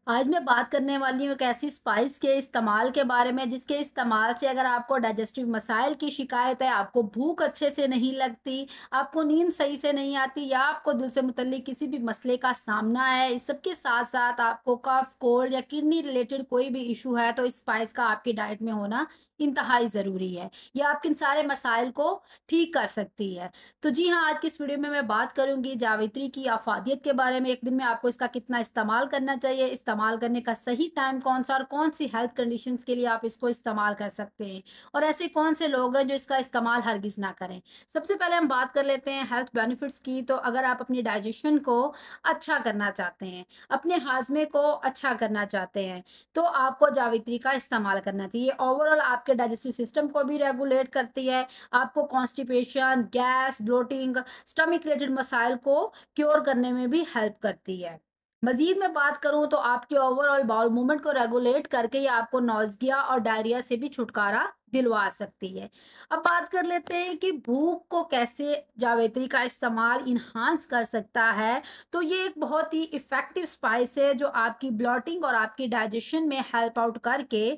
आज मैं बात करने वाली हूँ एक ऐसी स्पाइस के इस्तेमाल के बारे में जिसके इस्तेमाल से अगर आपको डाइजेस्टिव मसाइल की शिकायत है, आपको भूख अच्छे से नहीं लगती, आपको नींद सही से नहीं आती या आपको दिल से मुतल्लिक किसी भी मसले का सामना है, इस सब के साथ-साथ आपको कफ, कोल्ड या किडनी रिलेटेड कोई भी इश्यू है, तो इस स्पाइस का आपकी डाइट में होना इंतहाई ज़रूरी है। ये आपके इन सारे मसाइल को ठीक कर सकती है। तो जी हाँ, आज की इस वीडियो में मैं बात करूँगी जावित्री की अफ़ादियत के बारे में। एक दिन में आपको इसका कितना इस्तेमाल करना चाहिए, इस्तेमाल करने का सही टाइम कौन-सा और कौन-सी हेल्थ कंडीशंस के लिए आप इसको इस्तेमाल कर सकते हैं और ऐसे कौन से लोग हैं जो इसका इस्तेमाल हरगिज़ ना करें। सबसे पहले हम बात कर लेते हैं हेल्थ बेनिफिट्स की। तो अगर आप अपनी डाइजेशन को अच्छा करना चाहते हैं, अपने हाज़मे को अच्छा करना चाहते हैं, तो आपको जावित्री का इस्तेमाल करना चाहिए। ओवरऑल आपके डाइजेस्टिव सिस्टम को भी रेगुलेट करती है, आपको constipation, gas, bloating, stomach related मसाइल को क्योर करने में भी हेल्प करती है। मज़ीद मैं बात करूँ तो आपके ओवरऑल बाउल मूवमेंट को रेगुलेट करके ये आपको नौज़िया और डायरिया से भी छुटकारा दिलवा सकती है। अब बात कर लेते हैं कि भूख को कैसे जावित्री का इस्तेमाल एनहांस कर सकता है। तो ये एक बहुत ही इफ़ेक्टिव स्पाइस है जो आपकी ब्लोटिंग और आपकी डाइजेशन में हेल्प आउट करके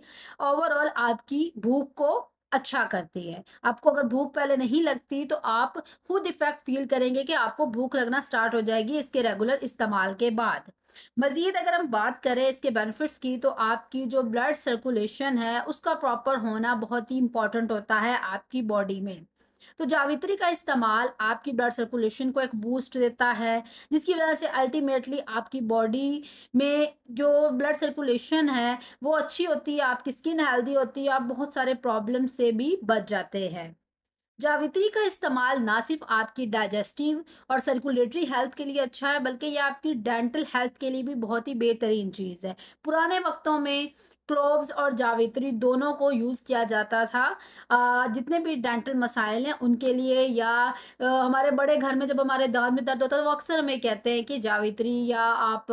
ओवरऑल आपकी भूख को अच्छा करती है। आपको अगर भूख पहले नहीं लगती तो आप खुद इफ़ेक्ट फ़ील करेंगे कि आपको भूख लगना स्टार्ट हो जाएगी इसके रेगुलर इस्तेमाल के बाद। मज़ीद अगर हम बात करें इसके बेनिफिट्स की तो आपकी जो ब्लड सर्कुलेशन है उसका प्रॉपर होना बहुत ही इम्पोर्टेंट होता है आपकी बॉडी में। तो जावित्री का इस्तेमाल आपकी ब्लड सर्कुलेशन को एक बूस्ट देता है, जिसकी वजह से अल्टीमेटली आपकी बॉडी में जो ब्लड सर्कुलेशन है वो अच्छी होती है, आपकी स्किन हेल्दी होती है, आप बहुत सारे प्रॉब्लम से भी बच जाते हैं। जावित्री का इस्तेमाल ना सिर्फ आपकी डाइजेस्टिव और सर्कुलेटरी हेल्थ के लिए अच्छा है, बल्कि ये आपकी डेंटल हेल्थ के लिए भी बहुत ही बेहतरीन चीज़ है। पुराने वक्तों में क्लोव्स और जावित्री दोनों को यूज़ किया जाता था। जितने भी डेंटल मसाइल हैं उनके लिए या हमारे बड़े घर में जब हमारे दाँत में दर्द होता है तो वो अक्सर हमें कहते हैं कि जावित्री या आप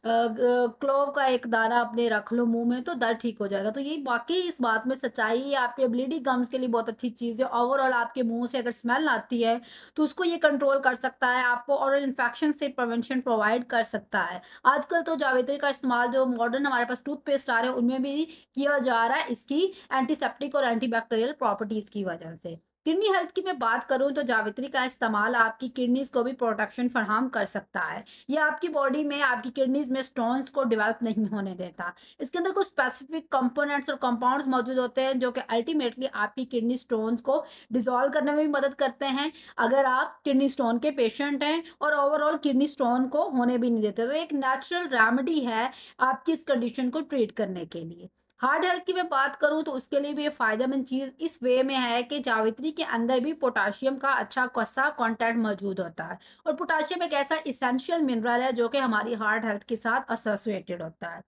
क्लोव का एक दाना अपने रख लो मुँह में तो दर्द ठीक हो जाएगा। तो ये वाक़ई इस बात में सच्चाई है, आपके ब्लीडिंग गम्स के लिए बहुत अच्छी चीज़ है। ओवरऑल आपके मुँह से अगर स्मेल आती है, तो उसको ये कंट्रोल कर सकता है, आपको ओरल इन्फेक्शन से प्रिवेंशन प्रोवाइड कर सकता है। आजकल तो जावित्री का इस्तेमाल जो मॉडर्न हमारे पास टूथपेस्ट आ रहे हैं, उनमें भी किया जा रहा है इसकी एंटीसेप्टिक और एंटीबैक्टीरियल प्रॉपर्टीज़ की वजह से। किडनी हेल्थ की मैं बात करूँ तो जावित्री का इस्तेमाल आपकी किडनीज़ को भी प्रोटेक्शन फराहम कर सकता है। ये आपकी बॉडी में आपकी किडनीज़ में स्टोन्स को डेवलप नहीं होने देता। इसके अंदर कुछ स्पेसिफिक कंपोनेंट्स और कंपाउंड्स मौजूद होते हैं जो कि अल्टीमेटली आपकी किडनी स्टोन्स को डिसॉल्व करने में भी मदद करते हैं अगर आप किडनी स्टोन के पेशेंट हैं और ओवरऑल किडनी स्टोन को होने भी नहीं देते। तो एक नेचुरल रेमेडी है आपकी इस कंडीशन को ट्रीट करने के लिए। हार्ट हेल्थ की मैं बात करूँ तो उसके लिए भी ये फ़ायदेमंद चीज़ इस वे में है कि जावित्री के अंदर भी पोटेशियम का अच्छा खासा कंटेंट मौजूद होता है और पोटेशियम एक ऐसा एसेंशियल मिनरल है जो कि हमारी हार्ट हेल्थ के साथ एसोसिएटेड होता है।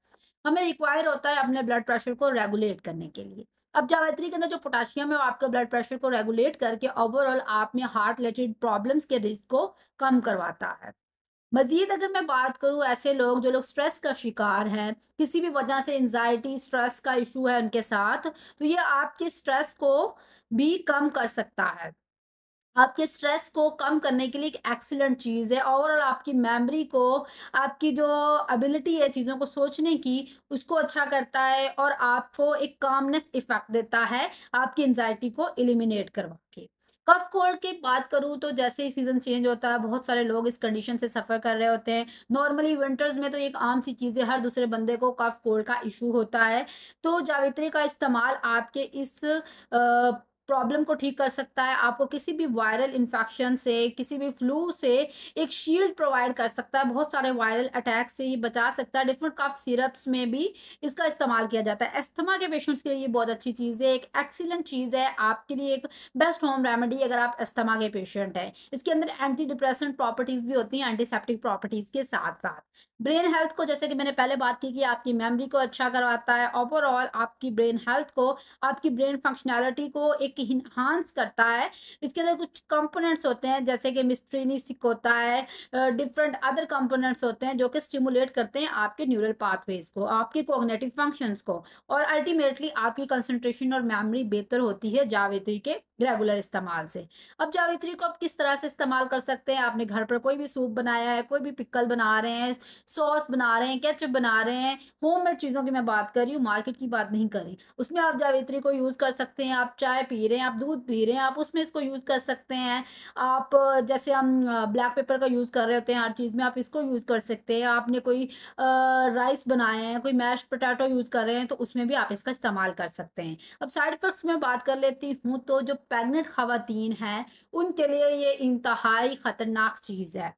हमें रिक्वायर होता है अपने ब्लड प्रेशर को रेगुलेट करने के लिए। अब जावित्री के अंदर जो पोटेशियम है वो आपके ब्लड प्रेशर को रेगुलेट करके ओवरऑल आप में हार्ट रिलेटेड प्रॉब्लम्स के रिस्क को कम करवाता है। मज़ीद अगर मैं बात करूँ ऐसे लोग जो लोग स्ट्रेस का शिकार हैं, किसी भी वजह से एंग्ज़ायटी, स्ट्रेस का इश्यू है उनके साथ, तो ये आपके स्ट्रेस को भी कम कर सकता है। आपके स्ट्रेस को कम करने के लिए एक एक्सीलेंट चीज़ है। ओवरऑल आपकी मेमोरी को, आपकी जो एबिलिटी है चीज़ों को सोचने की, उसको अच्छा करता है और आपको एक कामनेस इफ़ेक्ट देता है, आपकी एंग्ज़ायटी को एलिमिनेट करवा के। कफ कोल्ड की बात करूँ तो जैसे ही सीज़न चेंज होता है, बहुत सारे लोग इस कंडीशन से सफ़र कर रहे होते हैं। नॉर्मली विंटर्स में तो एक आम सी चीज़ है, हर दूसरे बंदे को कफ कोल्ड का इश्यू होता है। तो जावित्री का इस्तेमाल आपके इस प्रॉब्लम को ठीक कर सकता है, आपको किसी भी वायरल इन्फेक्शन से, किसी भी फ्लू से एक शील्ड प्रोवाइड कर सकता है, बहुत सारे वायरल अटैक से ये बचा सकता है। डिफरेंट कफ सिरप्स में भी इसका इस्तेमाल किया जाता है। अस्थमा के पेशेंट्स के लिए ये बहुत अच्छी चीज़ है, एक एक्सीलेंट चीज़ है, आपके लिए एक बेस्ट होम रेमेडी अगर आप अस्थमा के पेशेंट हैं। इसके अंदर एंटी डिप्रेसेंट प्रॉपर्टीज़ भी होती हैं, एंटीसेप्टिक प्रॉपर्टीज़ के साथ-साथ। ब्रेन हेल्थ को जैसे कि मैंने पहले बात की कि आपकी मेमोरी को अच्छा करवाता है, ओवरऑल आपकी ब्रेन हेल्थ को, आपकी ब्रेन फंक्शनैलिटी को एक एनहांस करता है। इसके अंदर कुछ कंपोनेंट्स होते हैं जैसे कि मिस्ट्रेनिसिक होता है, डिफरेंट अदर कंपोनेंट्स होते हैं जो कि स्टिमुलेट करते हैं आपके न्यूरल पाथवेज़ को, आपके कॉग्निटिव फंक्शंस को और अल्टीमेटली आपकी कंसंट्रेशन और मेमोरी बेहतर होती है जावित्री के रेगुलर इस्तेमाल से। अब जावित्री को आप किस तरह से इस्तेमाल कर सकते हैं, आपने घर पर कोई भी सूप बनाया है, कोई भी पिकल बना रहे हैं, सॉस बना रहे हैं, केचअप बना रहे हैं, होममेड चीज़ों की मैं बात कर रही हूँ, मार्केट की बात नहीं कर रही। उसमें आप जावित्री को यूज़ कर सकते हैं, आप चाय पी रहे हैं, आप दूध पी रहे हैं, आप उसमें इसको यूज़ कर सकते हैं। आप जैसे हम ब्लैक पेपर का यूज़ कर रहे होते हैं हर चीज़ में, आप इसको यूज़ कर सकते हैं। आपने कोई राइस बनाए हैं, कोई मैश्ड पोटैटो यूज़ कर रहे हैं, तो उसमें भी आप इसका इस्तेमाल कर सकते हैं। अब साइड इफ़ेक्ट्स में बात कर लेती हूँ, तो जो प्रेग्नेंट ख़वातीन हैं, उनके लिए ये इंतहाई ख़तरनाक चीज़ है।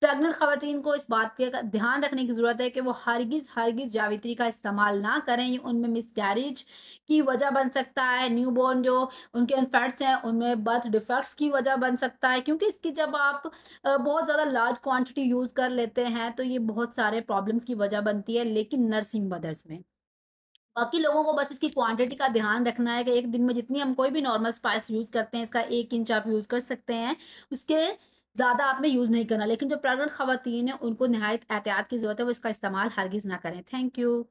प्रेग्नेंट ख़वातीन को इस बात के का ध्यान रखने की ज़रूरत है कि वो हरगिज़ जावित्री का इस्तेमाल ना करें, ये उनमें मिसकैरेज की वजह बन सकता है, न्यूबॉर्न जो उनके इन्फेक्ट्स हैं, उनमें बर्थ डिफेक्ट्स की वजह बन सकता है, क्योंकि इसकी जब आप बहुत ज़्यादा लार्ज क्वांटिटी यूज़ कर लेते हैं, तो ये बहुत सारे प्रॉब्लम्स की वजह बनती है, लेकिन नर्सिंग मदर्स में। बाकी लोगों को बस इसकी क्वांटिटी का ध्यान रखना है कि एक दिन में जितनी हम कोई भी नॉर्मल स्पाइस यूज़ करते हैं, इसका 1 इंच आप यूज़ कर सकते हैं। उसके ज़्यादा आपने यूज़ नहीं करना। लेकिन जो प्रेग्नेंट ख़वातीन हैं, उनको निहायत एहतियात की ज़रूरत है, वो इसका इस्तेमाल हरगिज़ ना करें। Thank you.